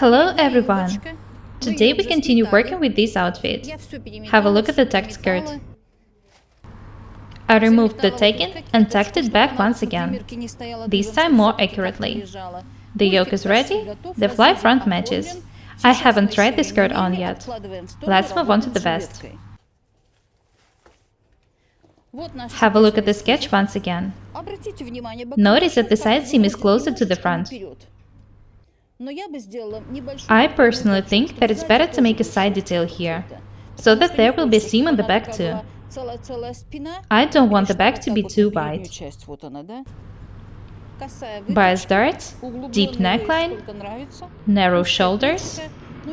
Hello everyone! Today we continue working with this outfit. Have a look at the tacked skirt. I removed the tagging and tacked it back once again, this time more accurately. The yoke is ready, the fly front matches. I haven't tried the skirt on yet. Let's move on to the vest. Have a look at the sketch once again. Notice that the side seam is closer to the front. I personally think that it's better to make a side detail here, so that there will be a seam on the back too. I don't want the back to be too wide. Bias darts, deep neckline, narrow shoulders,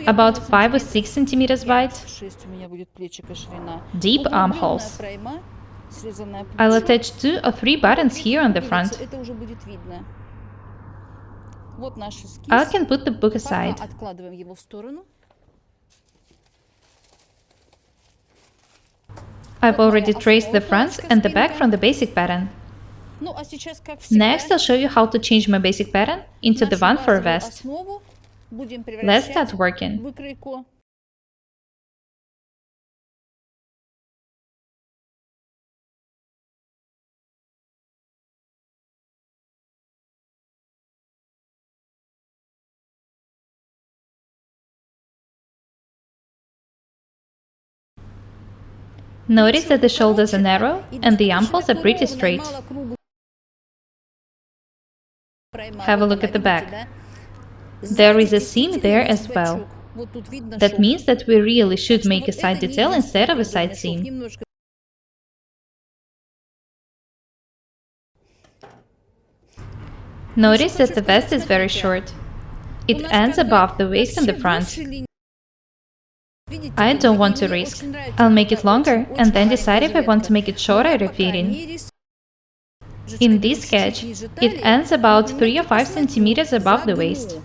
about 5 or 6 centimeters wide, deep armholes. I'll attach 2 or 3 buttons here on the front. I can put the book aside. I've already traced the front and the back from the basic pattern. Next, I'll show you how to change my basic pattern into the one for a vest. Let's start working. Notice that the shoulders are narrow and the armholes are pretty straight. Have a look at the back. There is a seam there as well. That means that we really should make a side detail instead of a side seam. Notice that the vest is very short. It ends above the waist in the front. I don't want to risk. I'll make it longer and then decide if I want to make it shorter or fitting. In this sketch, it ends about 3 or 5 centimeters above the waist.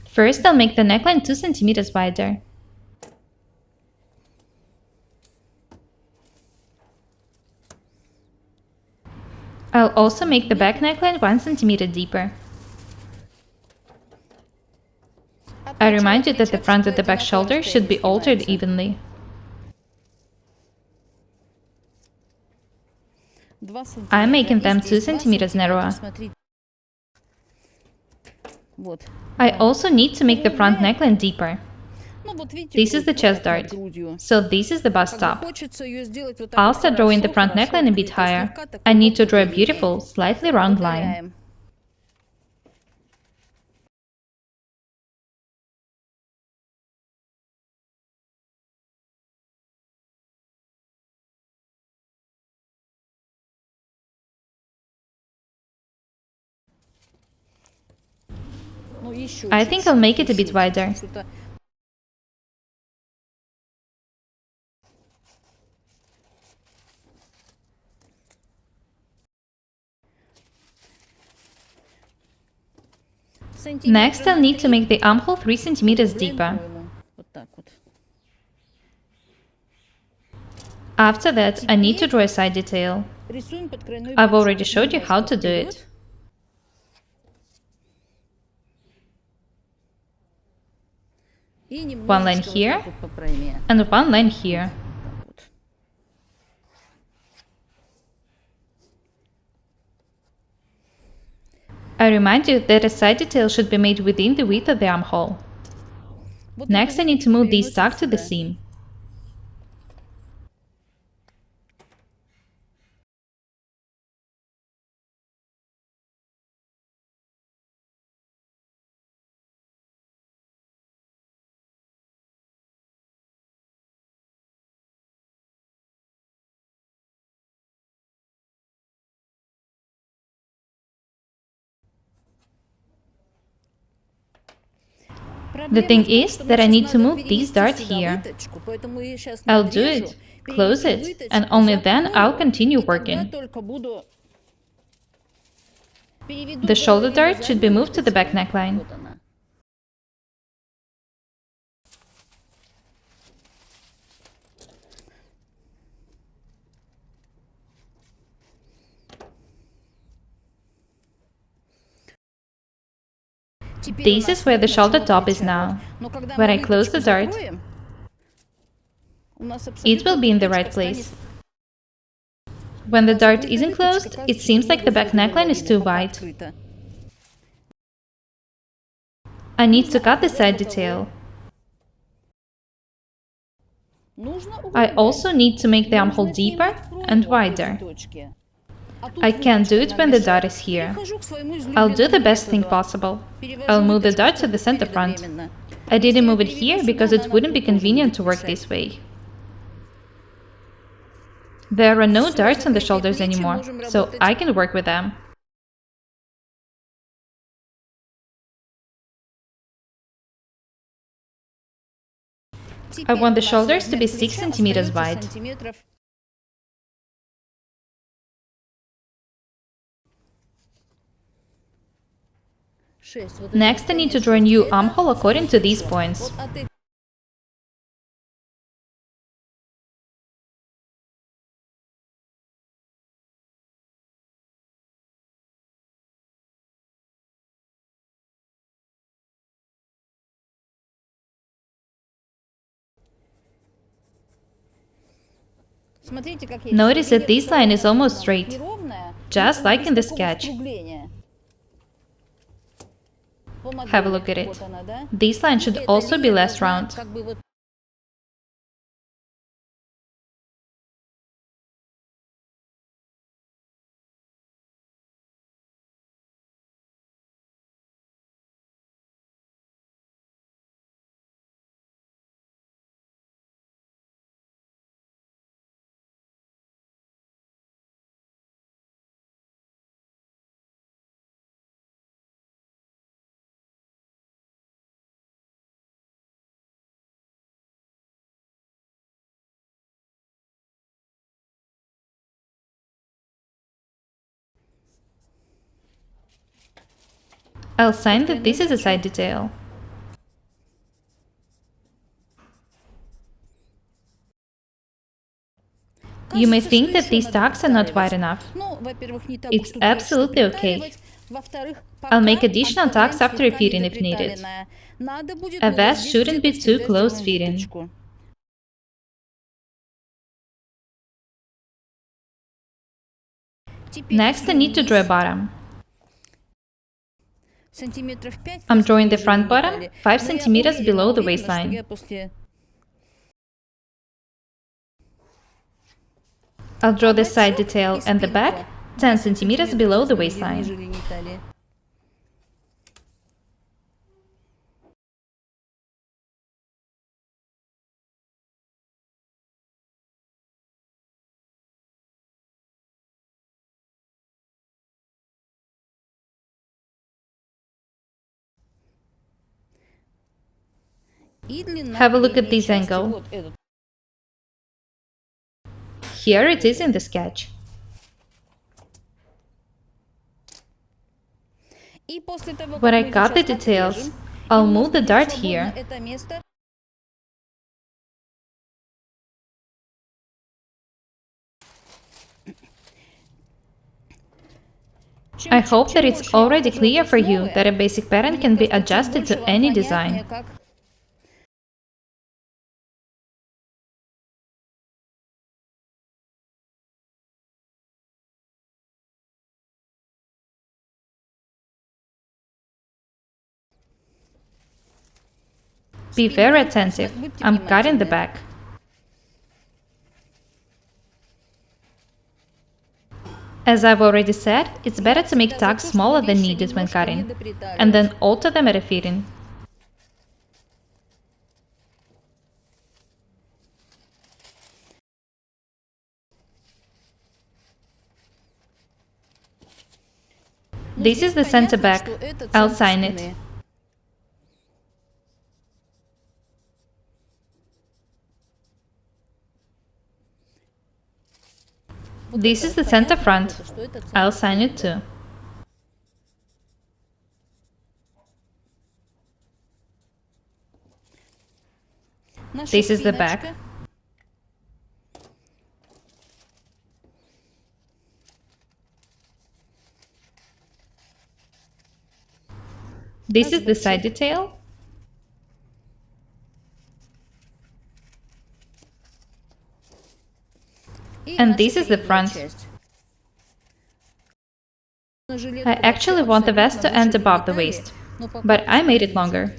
First, I'll make the neckline 2 centimeters wider. I'll also make the back neckline 1 centimeter deeper. I remind you that the front and the back shoulder should be altered evenly. I'm making them 2 centimeters narrower. I also need to make the front neckline deeper. This is the chest dart, so this is the bust top. I'll start drawing the front neckline a bit higher. I need to draw a beautiful, slightly round line. I think I'll make it a bit wider. Next, I'll need to make the armhole 3 centimeters deeper. After that, I need to draw a side detail. I've already showed you how to do it. One line here and one line here. I remind you that a side detail should be made within the width of the armhole. Next, I need to move this tuck to the seam. The thing is that I need to move this dart here. I'll do it, close it, and only then I'll continue working. The shoulder dart should be moved to the back neckline. This is where the shoulder top is now. When I close the dart, it will be in the right place. When the dart isn't closed, it seems like the back neckline is too wide. I need to cut the side detail. I also need to make the armhole deeper and wider. I can't do it when the dart is here. I'll do the best thing possible. I'll move the dart to the center front. I didn't move it here because it wouldn't be convenient to work this way. There are no darts on the shoulders anymore, so I can work with them. I want the shoulders to be 6 centimeters wide. Next, I need to draw a new armhole according to these points. Notice that this line is almost straight, just like in the sketch. Have a look at it. This line should also be less round. I'll sign that this is a side detail. You may think that these tacks are not wide enough. It's absolutely okay. I'll make additional tacks after fitting if needed. A vest shouldn't be too close fitting. Next, I need to draw a bottom. I'm drawing the front bottom 5 centimeters below the waistline. I'll draw the side detail and the back 10 centimeters below the waistline. Have a look at this angle. Here it is in the sketch. When I cut the details, I'll move the dart here. I hope that it's already clear for you that a basic pattern can be adjusted to any design. Be very attentive. I'm cutting the back. As I've already said, it's better to make tacks smaller than needed when cutting, and then alter them at a fitting. This is the center back. I'll sign it. This is the center front. I'll sign it too. This is the back. This is the side detail. And this is the front. I actually want the vest to end above the waist, but I made it longer.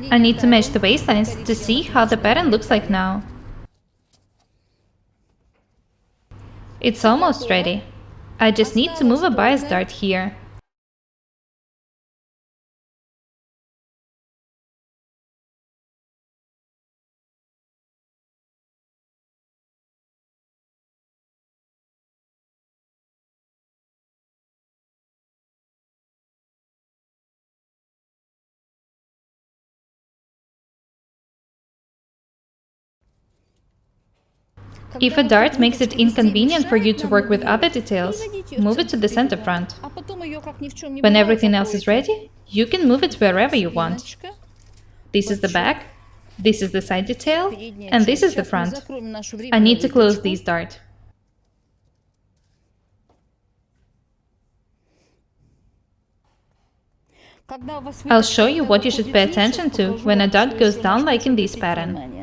I need to match the waistlines to see how the pattern looks like now. It's almost ready. I just need to move a bias dart here. If a dart makes it inconvenient for you to work with other details, move it to the center front. When everything else is ready, you can move it wherever you want. This is the back, this is the side detail, and this is the front. I need to close these darts. I'll show you what you should pay attention to when a dart goes down like in this pattern.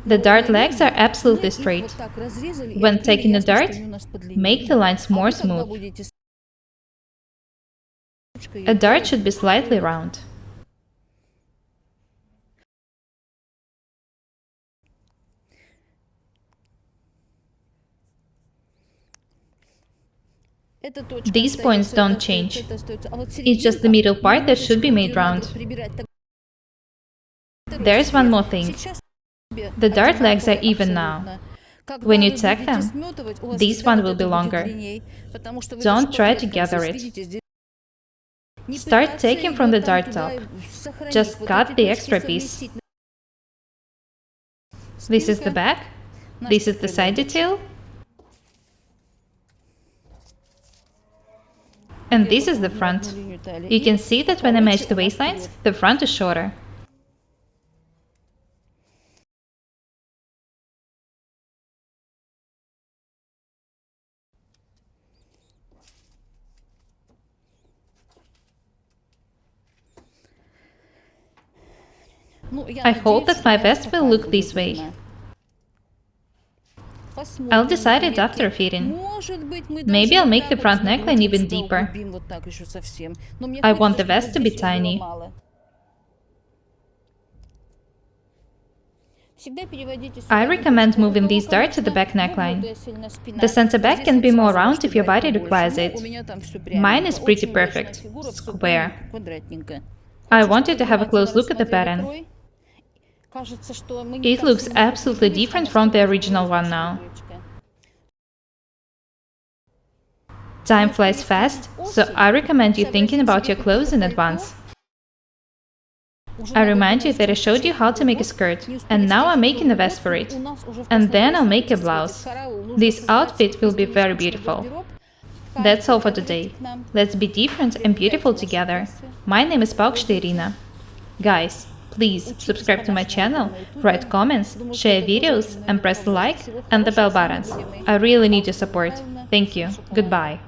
The dart legs are absolutely straight. When taking a dart, make the lines more smooth. A dart should be slightly round. These points don't change. It's just the middle part that should be made round. There's one more thing. The dart legs are even now. When you tack them, this one will be longer. Don't try to gather it. Start taking from the dart top. Just cut the extra piece. This is the back. This is the side detail. And this is the front. You can see that when I match the waistlines, the front is shorter. I hope that my vest will look this way. I'll decide it after fitting. Maybe I'll make the front neckline even deeper. I want the vest to be tiny. I recommend moving these darts to the back neckline. The center back can be more round if your body requires it. Mine is pretty perfect, square. I want you to have a close look at the pattern. It looks absolutely different from the original one now. Time flies fast, so I recommend you thinking about your clothes in advance. I remind you that I showed you how to make a skirt, and now I'm making a vest for it. And then I'll make a blouse. This outfit will be very beautiful. That's all for today. Let's be different and beautiful together. My name is Paukšte Irina. Guys, please subscribe to my channel, write comments, share videos, and press the like and the bell buttons. I really need your support. Thank you. Goodbye.